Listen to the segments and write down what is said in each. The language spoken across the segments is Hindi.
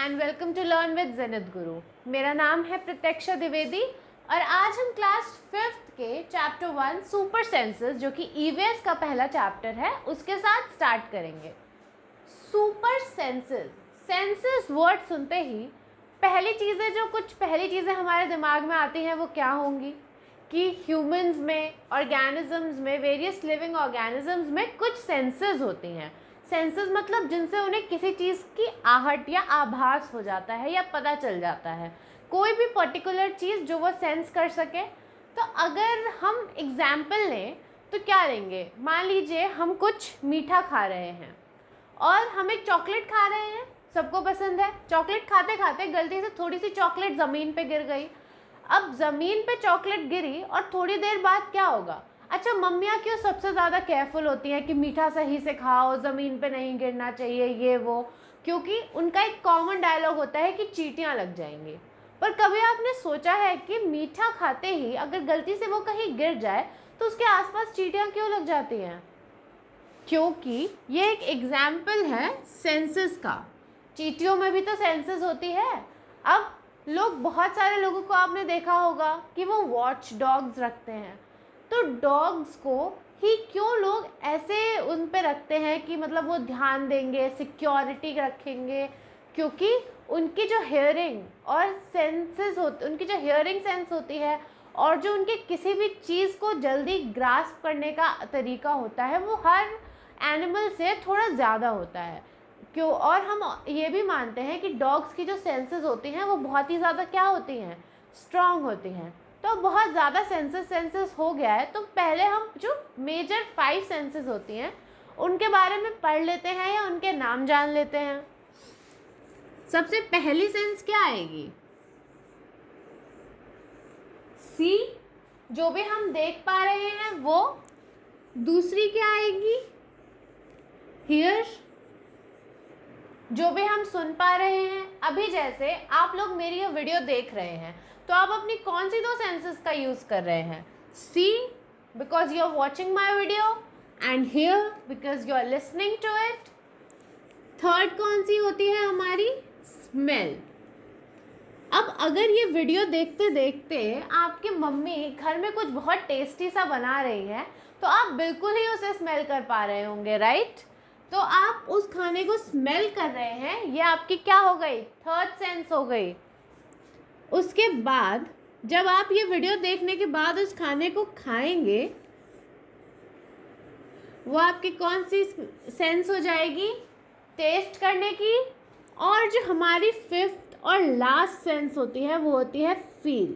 And welcome to learn with Zenith Guru. मेरा नाम है प्रत्यक्षा द्विवेदी और आज हम क्लास 5th के चैप्टर 1 सुपर सेंसेस जो कि ईवीएस का पहला चैप्टर है उसके साथ स्टार्ट करेंगे। सुपर सेंसेस, सेंसेस वर्ड सुनते ही पहली चीज़ें हमारे दिमाग में आती हैं वो क्या होंगी कि ह्यूमंस में, ऑर्गेनिजम्स में, वेरियस लिविंग ऑर्गेनिजम्स में कुछ सेंसेस होती हैं। सेंसेस मतलब जिनसे उन्हें किसी चीज़ की आहट या आभास हो जाता है या पता चल जाता है, कोई भी पर्टिकुलर चीज़ जो वो सेंस कर सके। तो अगर हम एग्जाम्पल लें तो क्या लेंगे, मान लीजिए हम कुछ मीठा खा रहे हैं और हम एक चॉकलेट खा रहे हैं, सबको पसंद है। चॉकलेट खाते खाते गलती से थोड़ी सी चॉकलेट ज़मीन पे गिर गई। अब ज़मीन पे चॉकलेट गिरी और थोड़ी देर बाद क्या होगा, अच्छा मम्मियाँ क्यों सबसे ज़्यादा केयरफुल होती हैं कि मीठा सही से खाओ, ज़मीन पे नहीं गिरना चाहिए ये वो, क्योंकि उनका एक कॉमन डायलॉग होता है कि चींटियाँ लग जाएंगी। पर कभी आपने सोचा है कि मीठा खाते ही अगर गलती से वो कहीं गिर जाए तो उसके आसपास चींटियाँ क्यों लग जाती हैं? क्योंकि ये एक एग्जाम्पल है सेंसेस का। चींटियों में भी तो सेंसेस होती है। अब बहुत सारे लोगों को आपने देखा होगा कि वो वॉच डॉग्स रखते हैं, तो डॉग्स को ही क्यों लोग ऐसे उन पे रखते हैं कि मतलब वो ध्यान देंगे, सिक्योरिटी रखेंगे, क्योंकि उनकी जो हियरिंग और सेंसेस होती, उनकी जो हियरिंग सेंस होती है और जो उनके किसी भी चीज़ को जल्दी ग्रास्प करने का तरीका होता है वो हर एनिमल से थोड़ा ज़्यादा होता है। क्यों? और हम ये भी मानते हैं कि डॉग्स की जो सेंसेस होती हैं वो बहुत ही ज़्यादा क्या होती हैं, स्ट्रॉन्ग होती हैं। तो बहुत ज़्यादा सेंसेस हो गया है, तो पहले हम जो मेजर 5 सेंसेस होती हैं उनके बारे में पढ़ लेते हैं या उनके नाम जान लेते हैं। सबसे पहली सेंस क्या आएगी? सी, जो भी हम देख पा रहे हैं वो। दूसरी क्या आएगी? हियर, जो भी हम सुन पा रहे हैं। अभी जैसे आप लोग मेरी ये वीडियो देख रहे हैं तो आप अपनी कौन सी 2 सेंसेस का यूज़ कर रहे हैं? See, because you are watching my video, and here because you are listening to it. Third कौन सी होती है हमारी? स्मेल। अब अगर ये वीडियो देखते देखते आपकी मम्मी घर में कुछ बहुत टेस्टी सा बना रही है तो आप बिल्कुल ही उसे स्मेल कर पा रहे होंगे, राइट? तो आप उस खाने को स्मेल कर रहे हैं, ये आपकी क्या हो गई? थर्ड सेंस हो गई। उसके बाद जब आप ये वीडियो देखने के बाद उस खाने को खाएंगे वो आपकी कौन सी सेंस हो जाएगी? टेस्ट करने की। और जो हमारी 5th और लास्ट सेंस होती है वो होती है फील।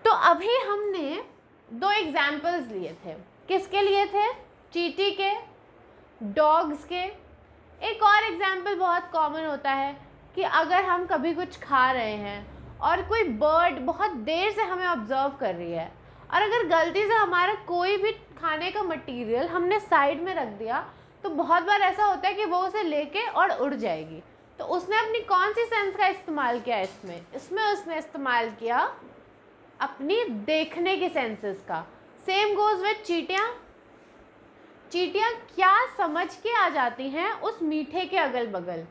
तो अभी हमने 2 एग्जाम्पल्स लिए थे। किसके लिए थे? चींटी के, डॉग्स के। एक और एग्जाम्पल बहुत कॉमन होता है कि अगर हम कभी कुछ खा रहे हैं और कोई बर्ड बहुत देर से हमें ऑब्जर्व कर रही है और अगर गलती से हमारा कोई भी खाने का मटेरियल हमने साइड में रख दिया तो बहुत बार ऐसा होता है कि वो उसे लेके और उड़ जाएगी। तो उसने अपनी कौन सी सेंस का इस्तेमाल किया? इसमें उसने इस्तेमाल किया अपनी देखने की सेंसेस का। सेम गोज विद चींटियाँ। चींटियाँ क्या समझ के आ जाती हैं उस मीठे के अगल बगल?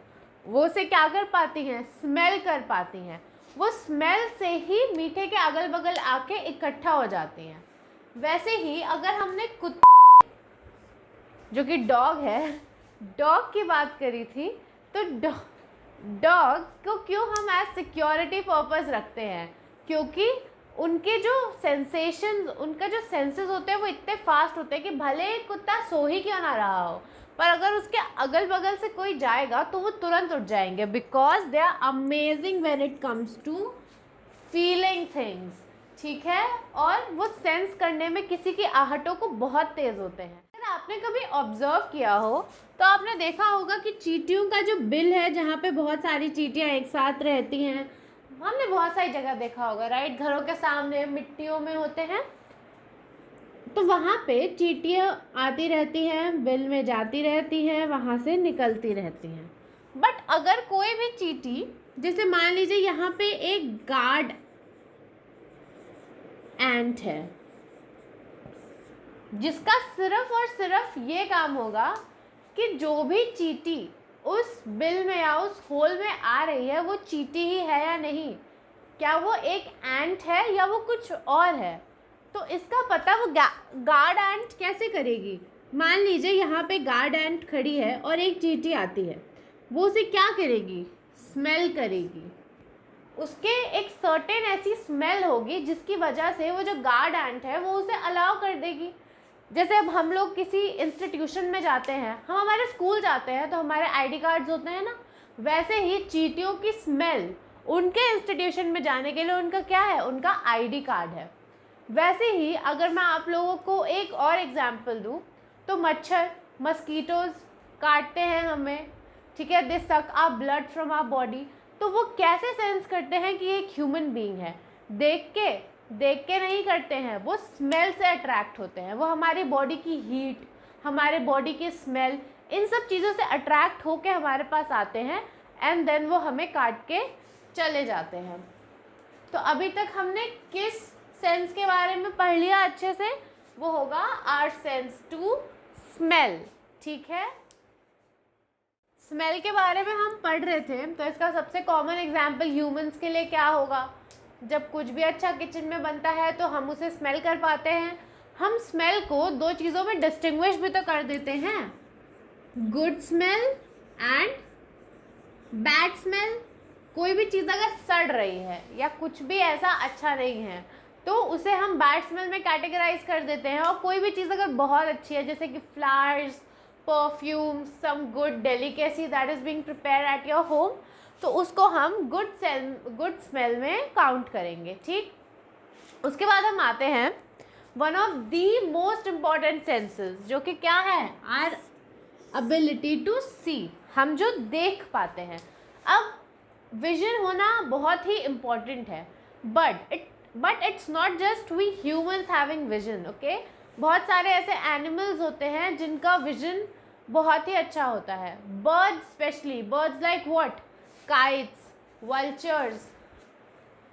वो उसे क्या कर पाती हैं? स्मेल कर पाती हैं। वो स्मेल से ही मीठे के अगल बगल आके इकट्ठा हो जाती हैं। वैसे ही अगर हमने कुत्ते, जो कि डॉग है, डॉग की बात करी थी, तो डॉग को क्यों हम एज सिक्योरिटी पर्पस रखते हैं? क्योंकि उनके जो सेंसेशंस, उनका जो सेंसेस होते हैं वो इतने फास्ट होते हैं कि भले कुत्ता सो ही क्यों ना रहा हो पर अगर उसके अगल बगल से कोई जाएगा तो वो तुरंत उठ जाएंगे, because they are amazing when it comes to feeling things. ठीक है? और वो सेंस करने में किसी की आहटों को बहुत तेज़ होते हैं। अगर आपने कभी ऑब्जर्व किया हो तो आपने देखा होगा कि चींटियों का जो बिल है, जहाँ पे बहुत सारी चींटियाँ एक साथ रहती हैं, हमने बहुत सारी जगह देखा होगा, राइट? घरों के सामने मिट्टियों में होते हैं, तो वहाँ पे चींटियाँ आती रहती हैं, बिल में जाती रहती हैं, वहाँ से निकलती रहती हैं। बट अगर कोई भी चींटी, जैसे मान लीजिए यहाँ पे एक गार्ड एंट है जिसका सिर्फ और सिर्फ ये काम होगा कि जो भी चींटी उस बिल में या उस होल में आ रही है वो चींटी ही है या नहीं, क्या वो एक एंट है या वो कुछ और है। तो इसका पता वो गार्ड एंट कैसे करेगी। मान लीजिए यहाँ पे गार्ड एंट खड़ी है और एक चींटी आती है, वो उसे क्या करेगी, स्मेल करेगी। उसके एक सर्टेन ऐसी स्मेल होगी जिसकी वजह से वो जो गार्ड एंट है वो उसे अलाउ कर देगी। जैसे अब हम लोग किसी इंस्टीट्यूशन में जाते हैं, हम हमारे स्कूल जाते हैं तो हमारे आईडी कार्ड्स होते हैं ना, वैसे ही चींटियों की स्मेल उनके इंस्टीट्यूशन में जाने के लिए उनका क्या है, उनका आईडी कार्ड है। वैसे ही अगर मैं आप लोगों को एक और एग्जांपल दूं तो मच्छर, मस्कीटोज काटते हैं हमें, ठीक है, they suck our blood from our body. तो वो कैसे सेंस करते हैं कि ये एक ह्यूमन बीइंग है, देख के नहीं करते हैं, वो स्मेल से अट्रैक्ट होते हैं। वो हमारी बॉडी की हीट, हमारे बॉडी की स्मेल, इन सब चीज़ों से अट्रैक्ट होके हमारे पास आते हैं एंड देन वो हमें काट के चले जाते हैं। तो अभी तक हमने किस सेंस के बारे में पढ़ लिया अच्छे से, वो होगा आवर सेंस टू स्मेल, ठीक है। स्मेल के बारे में हम पढ़ रहे थे, तो इसका सबसे कॉमन एग्जाम्पल ह्यूमंस के लिए क्या होगा। जब कुछ भी अच्छा किचन में बनता है तो हम उसे स्मेल कर पाते हैं। हम स्मेल को दो चीज़ों में डिस्टिंग्विश भी तो कर देते हैं, good smell and bad smell. कोई भी चीज़ अगर सड़ रही है या कुछ भी ऐसा अच्छा नहीं है तो उसे हम बैड स्मेल में कैटेगराइज कर देते हैं। और कोई भी चीज़ अगर बहुत अच्छी है, जैसे कि flowers, perfume, some good delicacy that is being prepare at your home, तो उसको हम गुड स्मेल में काउंट करेंगे, ठीक। उसके बाद हम आते हैं one of the most important senses, जो कि क्या है, आर एबिलिटी टू सी, हम जो देख पाते हैं। अब विजन होना बहुत ही इम्पॉर्टेंट है, but it's not just we humans having vision, okay. बहुत सारे ऐसे एनिमल्स होते हैं जिनका विजन बहुत ही अच्छा होता है। Birds specially, birds like what, kites, vultures.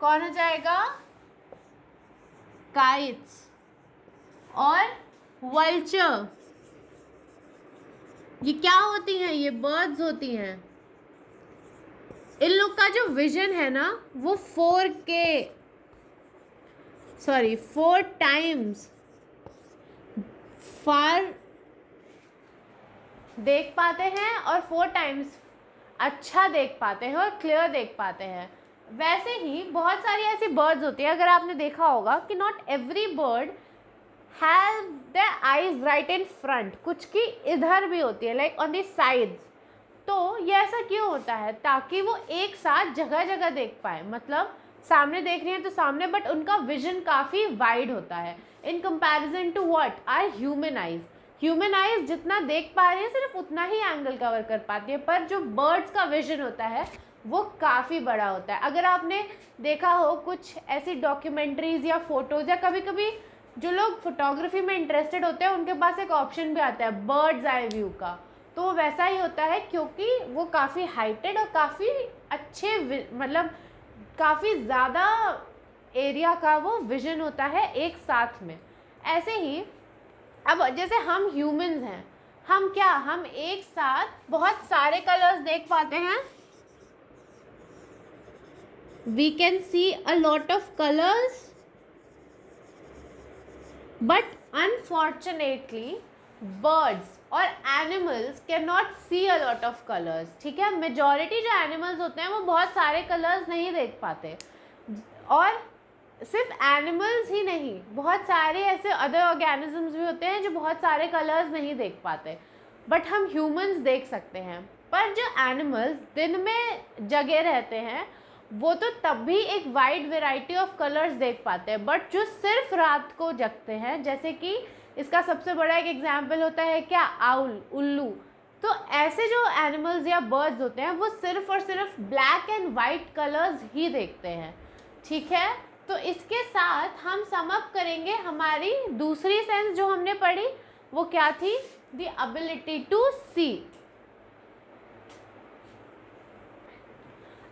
कौन हो जाएगा, काइट्स और वल्चर, ये क्या होती हैं, ये बर्ड्स होती हैं। इन लोग का जो विजन है ना वो 4 टाइम्स फार देख पाते हैं और 4 टाइम्स अच्छा देख पाते हैं और क्लियर देख पाते हैं। वैसे ही बहुत सारी ऐसी बर्ड्स होती हैं, अगर आपने देखा होगा कि not every bird have the eyes right in front, कुछ की इधर भी होती है, लाइक ऑन द साइड्स। तो ये ऐसा क्यों होता है, ताकि वो एक साथ जगह जगह देख पाए। मतलब सामने देख रही हैं तो सामने, बट उनका विजन काफ़ी वाइड होता है in comparison to what, our human eyes. Human eyes जितना देख पा रही है सिर्फ उतना ही एंगल कवर कर पाती है, पर जो बर्ड्स का विजन होता है वो काफ़ी बड़ा होता है। अगर आपने देखा हो कुछ ऐसी डॉक्यूमेंट्रीज या फोटोज़, या कभी कभी जो लोग फोटोग्राफी में इंटरेस्टेड होते हैं उनके पास एक ऑप्शन भी आता है बर्ड्स आई व्यू का, तो वो वैसा ही होता है, क्योंकि वो काफ़ी हाइटेड और काफ़ी अच्छे, मतलब काफ़ी ज़्यादा एरिया का वो विजन होता है एक साथ में। ऐसे ही अब जैसे हम ह्यूमंस हैं, हम एक साथ बहुत सारे कलर्स देख पाते हैं, we can see a lot of colours, but unfortunately birds और animals can not see a lot of colours, ठीक है। मेजॉरिटी जो एनिमल्स होते हैं वो बहुत सारे कलर्स नहीं देख पाते, और सिर्फ एनिमल्स ही नहीं, बहुत सारे ऐसे अदर ऑर्गेनिजम्स भी होते हैं जो बहुत सारे कलर्स नहीं देख पाते, बट हम ह्यूमंस देख सकते हैं। पर जो एनिमल्स दिन में जगे रहते हैं वो तो तब भी एक वाइड वेराइटी ऑफ कलर्स देख पाते हैं, बट जो सिर्फ रात को जगते हैं, जैसे कि इसका सबसे बड़ा एक एग्जाम्पल होता है क्या, आउल, उल्लू। तो ऐसे जो एनिमल्स या बर्ड्स होते हैं वो सिर्फ और सिर्फ ब्लैक एंड वाइट कलर्स ही देखते हैं, ठीक है। तो इसके साथ हम सम अप करेंगे हमारी दूसरी सेंस जो हमने पढ़ी, वो क्या थी, द एबिलिटी टू सी।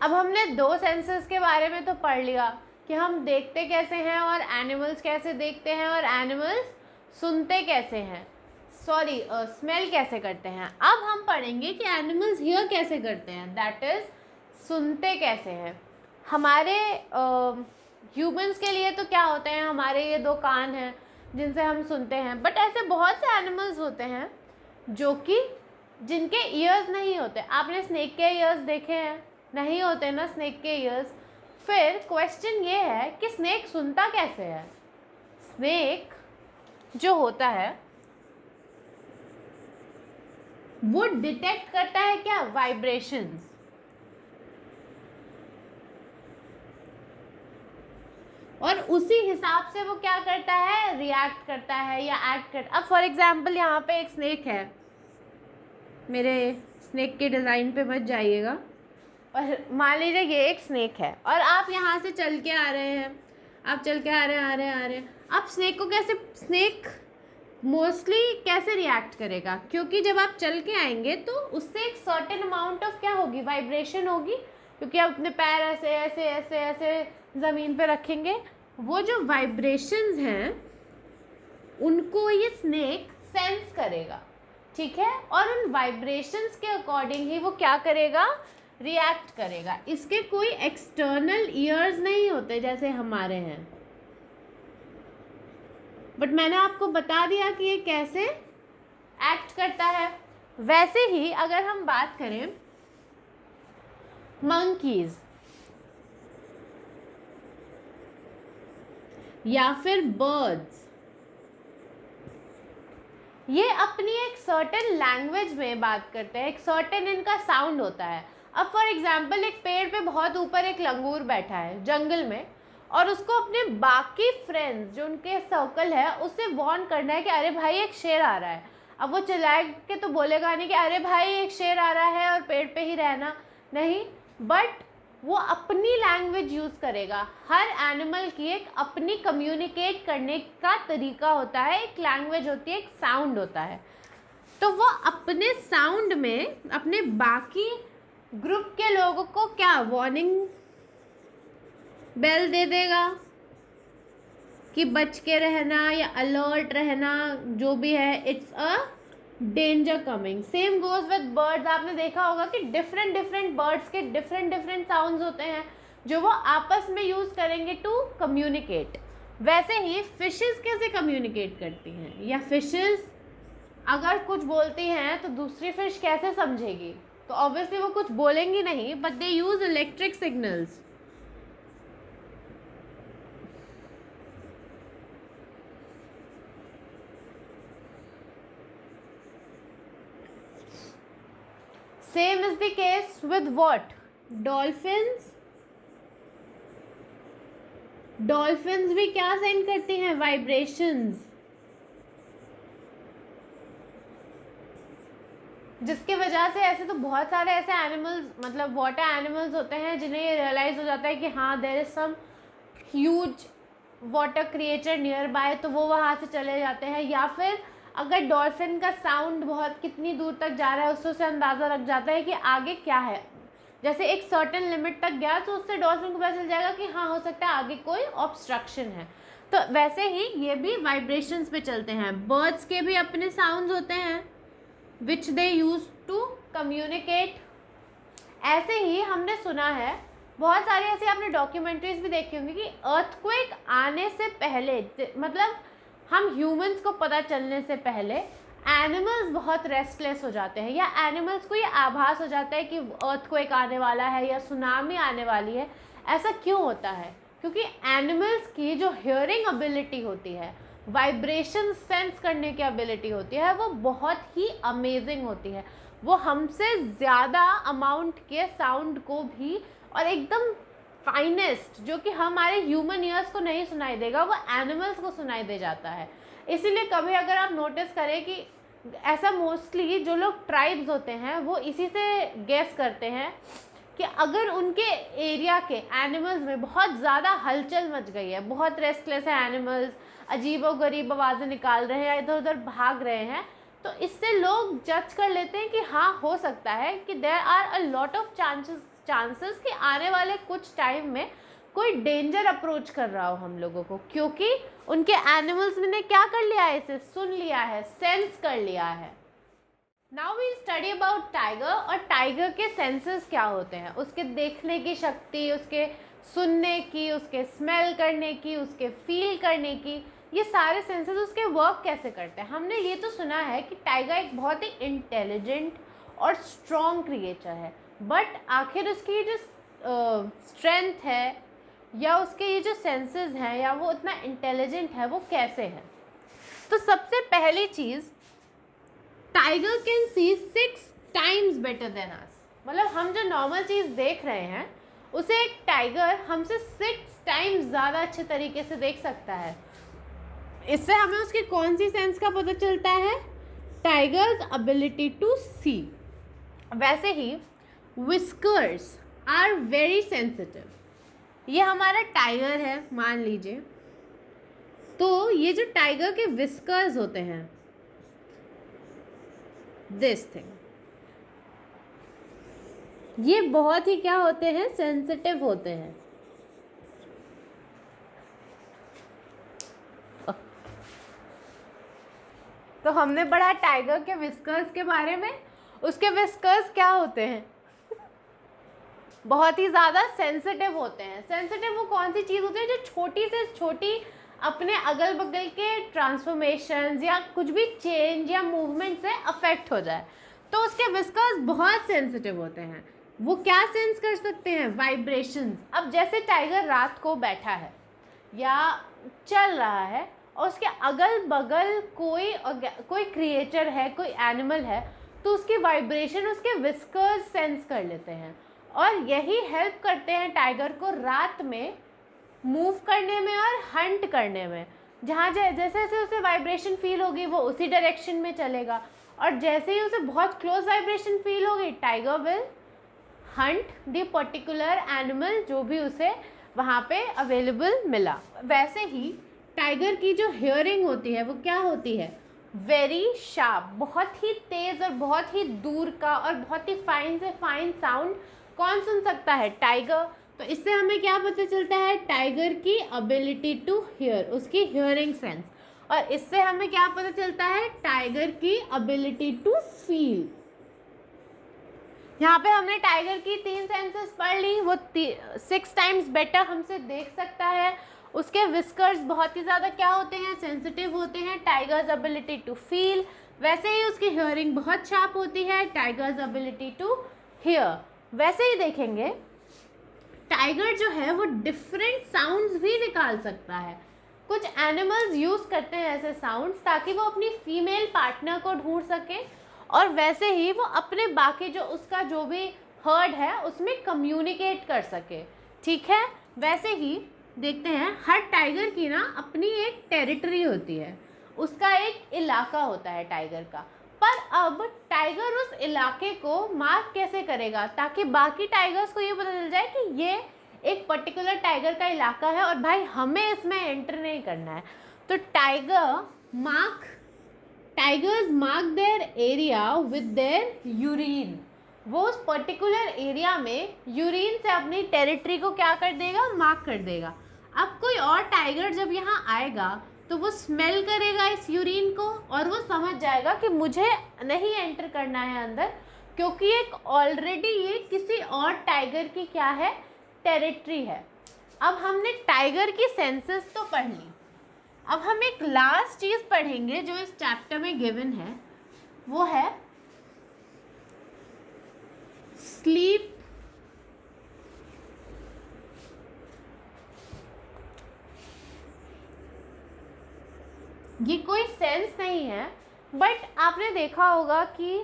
अब हमने 2 सेंसेस के बारे में तो पढ़ लिया कि हम देखते कैसे हैं और एनिमल्स कैसे देखते हैं और एनिमल्स सुनते कैसे हैं। सॉरी स्मेल कैसे करते हैं। अब हम पढ़ेंगे कि एनिमल्स हियर कैसे करते हैं, दैट इज़ सुनते कैसे हैं। हमारे ह्यूमंस के लिए तो क्या होते हैं, हमारे ये 2 कान हैं जिनसे हम सुनते हैं, बट ऐसे बहुत से एनिमल्स होते हैं जो कि जिनके ईयर्स नहीं होते। आपने स्नेक के ईयर्स देखे हैं? नहीं होते ना स्नेक के ईयर्स। फिर क्वेश्चन ये है कि स्नेक सुनता कैसे है। स्नेक जो होता है वो डिटेक्ट करता है क्या, वाइब्रेशंस। और उसी हिसाब से वो क्या करता है, रिएक्ट करता है या एक्ट करता। अब फॉर एग्जांपल यहाँ पे एक स्नेक है, मेरे स्नेक के डिज़ाइन पे मत जाइएगा, और मान लीजिए ये एक स्नेक है और आप यहाँ से चल के आ रहे हैं, आप चल के आ रहे हैं। अब स्नेक को कैसे, स्नेक मोस्टली कैसे रिएक्ट करेगा, क्योंकि जब आप चल के आएंगे तो उससे एक सर्टेन अमाउंट ऑफ क्या होगी, वाइब्रेशन होगी, क्योंकि आप अपने पैर ऐसे ऐसे ऐसे ऐसे ज़मीन पे रखेंगे। वो जो वाइब्रेशंस हैं उनको ये स्नेक सेंस करेगा, ठीक है, और उन वाइब्रेशंस के अकॉर्डिंग ही वो क्या करेगा, रिएक्ट करेगा। इसके कोई एक्सटर्नल ईयर्स नहीं होते जैसे हमारे हैं, बट मैंने आपको बता दिया कि ये कैसे एक्ट करता है। वैसे ही अगर हम बात करें मंकीज या फिर बर्ड्स, ये अपनी एक सर्टेन लैंग्वेज में बात करते हैं, एक सर्टेन इनका साउंड होता है। अब फॉर एग्जांपल एक पेड़ पे बहुत ऊपर एक लंगूर बैठा है जंगल में, और उसको अपने बाकी फ्रेंड्स जो उनके सर्कल है उससे वार्न करना है कि अरे भाई एक शेर आ रहा है। अब वो चिल्ला के तो बोलेगा नहीं कि अरे भाई एक शेर आ रहा है और पेड़ पे ही रहना, नहीं, बट वो अपनी लैंग्वेज यूज़ करेगा। हर एनिमल की एक अपनी कम्युनिकेट करने का तरीका होता है, एक लैंग्वेज होती है, एक साउंड होता है। तो वो अपने साउंड में अपने बाकी ग्रुप के लोगों को क्या वार्निंग बेल दे देगा कि बच के रहना या अलर्ट रहना, जो भी है, it's a danger coming. Same goes with birds. आपने देखा होगा कि डिफरेंट बर्ड्स के डिफरेंट साउंड्स होते हैं जो वो आपस में यूज़ करेंगे टू कम्युनिकेट। वैसे ही फिशेस कैसे कम्युनिकेट करती हैं, या फिशेस अगर कुछ बोलती हैं तो दूसरी फिश कैसे समझेगी, तो ऑब्वियसली वो कुछ बोलेंगी नहीं, but they use electric signals. Same is the case with what? Dolphins. Dolphins भी क्या सेंड करती हैं, वाइब्रेशंस, जिसकी वजह से ऐसे तो बहुत सारे ऐसे एनिमल्स, मतलब वाटर एनिमल्स होते हैं जिन्हें ये रियलाइज़ हो जाता है कि हाँ there is some huge water creature nearby, तो वो वहाँ से चले जाते हैं। या फिर अगर डॉल्फिन का साउंड बहुत कितनी दूर तक जा रहा है उससे उसे अंदाज़ा लग जाता है कि आगे क्या है, जैसे एक सर्टेन लिमिट तक गया तो उससे डॉल्फिन को पता चल जाएगा कि हाँ हो सकता है आगे कोई ऑब्स्ट्रक्शन है। तो वैसे ही ये भी वाइब्रेशंस पे चलते हैं। बर्ड्स के भी अपने साउंड्स होते हैं विच दे यूज टू कम्युनिकेट। ऐसे ही हमने सुना है बहुत सारी ऐसी आपने डॉक्यूमेंट्रीज भी देखी होंगी कि अर्थक्वेक आने से पहले, मतलब हम ह्यूमंस को पता चलने से पहले एनिमल्स बहुत रेस्टलेस हो जाते हैं, या एनिमल्स को ये आभास हो जाता है कि अर्थक्वेक आने वाला है या सुनामी आने वाली है। ऐसा क्यों होता है? क्योंकि एनिमल्स की जो हियरिंग एबिलिटी होती है, वाइब्रेशन सेंस करने की एबिलिटी होती है, वो बहुत ही अमेजिंग होती है। वो हमसे ज़्यादा अमाउंट के साउंड को भी, और एकदम फाइनेस्ट, जो कि हमारे ह्यूमन ईयर्स को नहीं सुनाई देगा, वो एनिमल्स को सुनाई दे जाता है। इसीलिए कभी अगर आप नोटिस करें कि ऐसा मोस्टली जो लोग ट्राइब्स होते हैं वो इसी से गेस करते हैं कि अगर उनके एरिया के एनिमल्स में बहुत ज़्यादा हलचल मच गई है, बहुत रेस्टलेस है एनिमल्स, अजीबोगरीब आवाज़ें निकाल रहे हैं, इधर उधर भाग रहे हैं, तो इससे लोग जज कर लेते हैं कि हाँ हो सकता है कि there are a lot of chances कि आने वाले कुछ टाइम में कोई डेंजर अप्रोच कर रहा हो हम लोगों को, क्योंकि उनके एनिमल्स ने क्या कर लिया है, इसे सुन लिया है, सेंस कर लिया है। Now we study about tiger, और टाइगर के सेंसेस क्या होते हैं, उसके देखने की शक्ति, उसके सुनने की, उसके स्मेल करने की, उसके फील करने की, ये सारे सेंसेस उसके वर्क कैसे करते हैं। हमने ये तो सुना है कि टाइगर एक बहुत ही इंटेलिजेंट और स्ट्रॉन्ग क्रिएचर है, बट आखिर उसकी जो स्ट्रेंथ है या उसके ये जो सेंसेस हैं या वो इतना इंटेलिजेंट है, वो कैसे है। तो सबसे पहली चीज़, tiger can see 6 times better than us. मतलब हम जो नॉर्मल चीज़ देख रहे हैं उसे एक टाइगर हमसे 6 टाइम्स ज़्यादा अच्छे तरीके से देख सकता है। इससे हमें उसकी कौन सी सेंस का पता चलता है, टाइगर्स एबिलिटी टू सी। वैसे ही विस्कर्स आर वेरी सेंसिटिव। ये हमारा टाइगर है मान लीजिए, तो ये जो टाइगर के विस्कर्स होते हैं, दिस थिंग, ये बहुत ही क्या होते हैं, सेंसिटिव होते हैं। तो हमने पढ़ा टाइगर के विस्कर्स के बारे में। उसके विस्कर्स क्या होते हैं, बहुत ही ज़्यादा सेंसिटिव होते हैं। सेंसिटिव वो कौन सी चीज़ होती है जो छोटी से छोटी अपने अगल बगल के ट्रांसफॉर्मेशंस या कुछ भी चेंज या मूवमेंट से अफेक्ट हो जाए, तो उसके विस्कर्स बहुत सेंसिटिव होते हैं। वो क्या सेंस कर सकते हैं, वाइब्रेशंस। अब जैसे टाइगर रात को बैठा है या चल रहा है और उसके अगल बगल कोई क्रिएचर है, कोई एनिमल है, तो उसकी वाइब्रेशन उसके विस्कर्स सेंस कर लेते हैं, और यही हेल्प करते हैं टाइगर को रात में मूव करने में और हंट करने में। जहाँ जैसे जैसे उसे वाइब्रेशन फील होगी वो उसी डायरेक्शन में चलेगा, और जैसे ही उसे बहुत क्लोज वाइब्रेशन फील होगी, tiger will Hunt the particular animal जो भी उसे वहाँ पे अवेलेबल मिला। वैसे ही टाइगर की जो हियरिंग होती है वो क्या होती है, वेरी शार्प, बहुत ही तेज़ और बहुत ही दूर का और बहुत ही फाइन से फाइन साउंड कौन सुन सकता है, टाइगर। तो इससे हमें क्या पता चलता है, टाइगर की एबिलिटी टू हियर, उसकी हियरिंग सेंस। और इससे हमें क्या पता चलता है, टाइगर की एबिलिटी टू फील। यहाँ पे हमने टाइगर की 3 सेंसेस पढ़ ली। वो 6 टाइम्स बेटर हमसे देख सकता है, उसके विस्कर्स बहुत ही ज़्यादा क्या होते हैं, सेंसिटिव होते हैं, टाइगर्स एबिलिटी टू फील। वैसे ही उसकी हियरिंग बहुत शार्प होती है, टाइगर्स एबिलिटी टू हियर। वैसे ही देखेंगे टाइगर जो है वो डिफरेंट साउंड्स भी निकाल सकता है। कुछ एनिमल्स यूज़ करते हैं ऐसे साउंड्स ताकि वो अपनी फीमेल पार्टनर को ढूंढ सके, और वैसे ही वो अपने बाकी जो उसका जो भी हर्ड है उसमें कम्युनिकेट कर सके। ठीक है, वैसे ही देखते हैं हर टाइगर की ना अपनी एक टेरिटरी होती है, उसका एक इलाका होता है टाइगर का। पर अब टाइगर उस इलाके को मार्क कैसे करेगा ताकि बाकी टाइगर्स को ये पता चल जाए कि ये एक पर्टिकुलर टाइगर का इलाका है और भाई हमें इसमें एंटर नहीं करना है। तो tigers mark their area with their urine. वो उस पर्टिकुलर एरिया में यूरिन से अपनी टेरिटरी को क्या कर देगा, मार्क कर देगा। अब कोई और टाइगर जब यहाँ आएगा तो वो स्मेल करेगा इस यूरिन को और वो समझ जाएगा कि मुझे नहीं एंटर करना है अंदर, क्योंकि एक ऑलरेडी ये किसी और टाइगर की क्या है, टेरिटरी है। अब हमने टाइगर की सेंसेस तो पढ़ ली। अब हम एक लास्ट चीज़ पढ़ेंगे जो इस चैप्टर में गिवन है, वो है स्लीप ये कोई सेंस नहीं है, बट आपने देखा होगा कि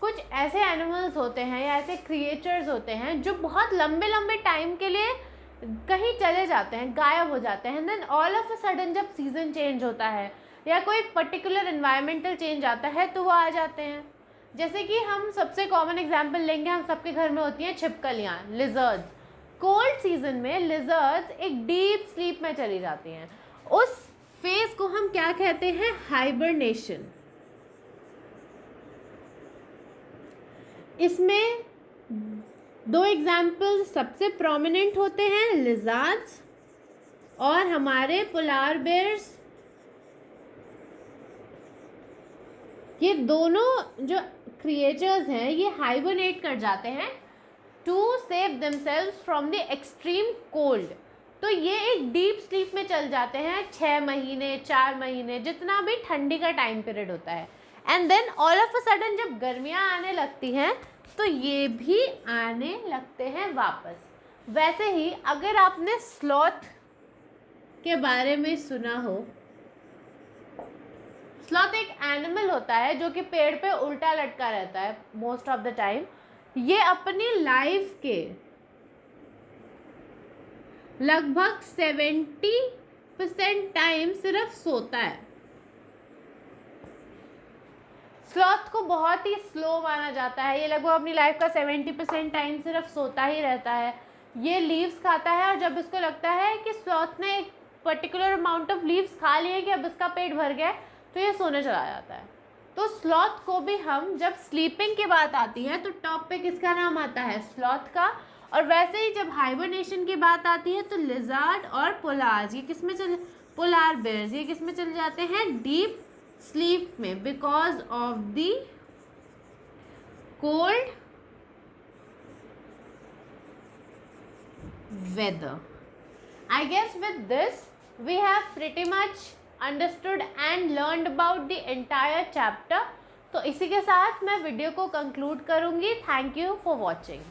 कुछ ऐसे एनिमल्स होते हैं या ऐसे क्रिएचर्स होते हैं जो बहुत लंबे लंबे टाइम के लिए कहीं चले जाते हैं, गायब हो जाते हैं, then all of a sudden जब सीज़न चेंज होता है या कोई पर्टिकुलर एनवायरमेंटल चेंज आता है तो वो आ जाते हैं। जैसे कि हम सबसे कॉमन एग्जांपल लेंगे, हम सबके घर में होती हैं छिपकलियाँ, लिजर्ड्स। कोल्ड सीजन में लिजर्ड्स एक डीप स्लीप में चली जाती हैं। उस फेज को हम क्या कहते हैं, हाइबरनेशन। इसमें दो एग्जाम्पल सबसे प्रोमिनेंट होते हैं, लिजार्ड्स और हमारे पोलार बेयर्स। ये दोनों जो क्रिएचर्स हैं ये हाइबरनेट कर जाते हैं to save themselves from the extreme cold. तो ये एक डीप स्लीप में चल जाते हैं 6 महीने 4 महीने, जितना भी ठंडी का टाइम पीरियड होता है। And then all of a sudden जब गर्मियाँ आने लगती हैं तो ये भी आने लगते हैं वापस। वैसे ही अगर आपने स्लॉथ के बारे में सुना हो, स्लॉथ एक एनिमल होता है जो कि पेड़ पे उल्टा लटका रहता है मोस्ट ऑफ द टाइम। ये अपनी लाइफ के लगभग 70% टाइम सिर्फ सोता है। स्लॉथ को बहुत ही स्लो माना जाता है, ये लगभग अपनी लाइफ का 70% टाइम सिर्फ सोता ही रहता है। ये लीव्स खाता है और जब इसको लगता है कि स्लॉथ ने एक पर्टिकुलर अमाउंट ऑफ लीव्स खा लिए कि अब इसका पेट भर गया तो ये सोने चला जाता है। तो स्लॉथ को भी हम जब स्लीपिंग की बात आती है तो टॉप पे किसका नाम आता है, स्लॉथ का। और वैसे ही जब हाइबरनेशन की बात आती है तो लिजार्ड और पोलार्स ये किस में पोलार बेयर्स ये किस में चले जाते हैं, डीप स्लीप में, because of the cold weather. I guess with this we have pretty much understood and learned about the entire chapter. तो इसी के साथ मैं वीडियो को कंक्लूड करूँगी। Thank you for watching.